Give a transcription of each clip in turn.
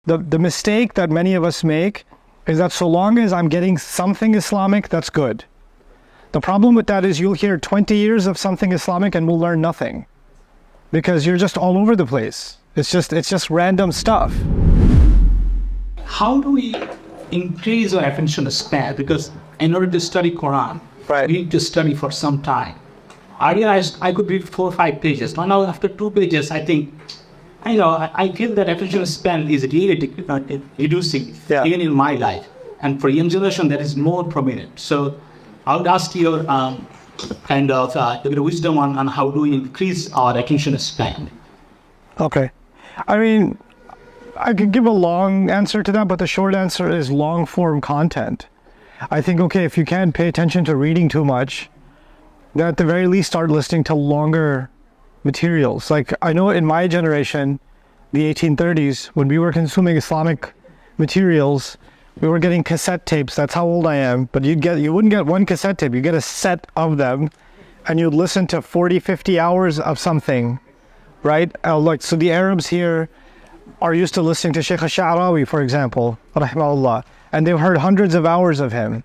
The mistake that many of us make is that so long as I'm getting something Islamic, that's good. The problem with that is you'll hear 20 years of something Islamic and we'll learn nothing. Because you're just all over the place. It's just random stuff. How do we increase our attention span? Because in order to study Quran, Right. we need to study for some time. I realized I could read 4 or 5 pages. Now after 2 pages, I think, I feel that attention span is really reducing, Yeah. even in my life. And for young generation, that is more prominent. So I would ask your your wisdom on how do we increase our attention span. Okay. I mean, I could give a long answer to that, but the short answer is long form content. I think, okay, if you can't pay attention to reading too much, then at the very least start listening to longer materials. Like, I know in my generation, the 1830s, when we were consuming Islamic materials, we were getting cassette tapes. That's how old I am. But you wouldn't get one cassette tape. You get a set of them, and you'd listen to 40, 50 hours of something, right? So the Arabs here are used to listening to Sheikh al-Sha'rawi, for example, rahimahullah, and they've heard hundreds of hours of him.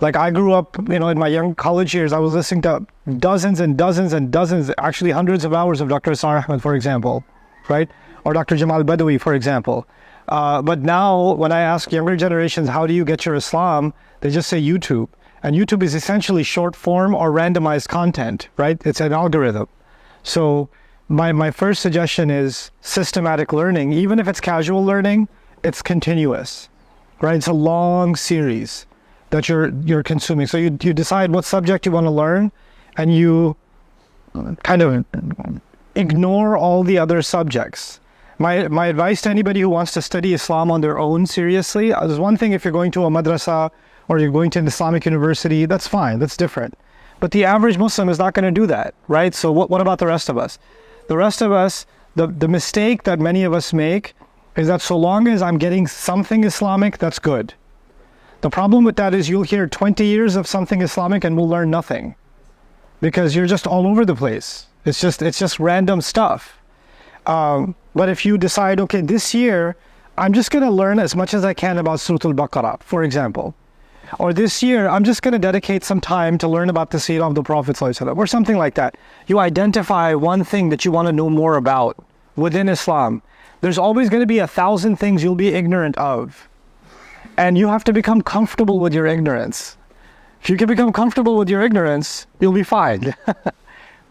Like, I grew up, in my young college years, I was listening to dozens and dozens and dozens, actually hundreds of hours of Dr. Asar Ahmed, for example, right? Or Dr. Jamal Badawi, for example. But now, when I ask younger generations, how do you get your Islam? They just say YouTube. And YouTube is essentially short form or randomized content, right? It's an algorithm. So my first suggestion is systematic learning. Even if it's casual learning, it's continuous, right? It's a long series that you're consuming. So you decide what subject you want to learn, and you kind of ignore all the other subjects. My advice to anybody who wants to study Islam on their own seriously, there's one thing if you're going to a madrasa or you're going to an Islamic university, that's fine, that's different. But the average Muslim is not going to do that, right? So what about the rest of us? The rest of us, the mistake that many of us make is that so long as I'm getting something Islamic, that's good. The problem with that is you'll hear 20 years of something Islamic and we'll learn nothing. Because you're just all over the place. It's just random stuff. But if you decide, okay, this year, I'm just going to learn as much as I can about Surah Al-Baqarah, for example. Or this year, I'm just going to dedicate some time to learn about the seerah of the Prophet ﷺ, or something like that. You identify one thing that you want to know more about within Islam. There's always going to be 1,000 things you'll be ignorant of. And you have to become comfortable with your ignorance. If you can become comfortable with your ignorance, you'll be fine.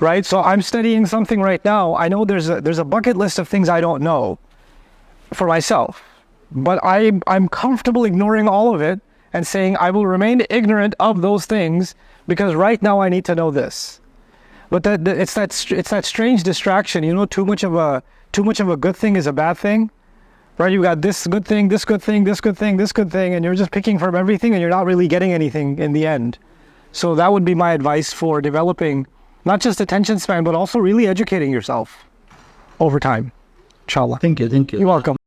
Right? So I'm studying something right now. I know there's a bucket list of things I don't know for myself. But I'm comfortable ignoring all of it and saying I will remain ignorant of those things because right now I need to know this. But it's that strange distraction. Too much of a good thing is a bad thing. Right? You got this good thing, this good thing, this good thing, this good thing, and you're just picking from everything and you're not really getting anything in the end. So that would be my advice for developing not just attention span, but also really educating yourself over time. Inshallah. Thank you. You're welcome.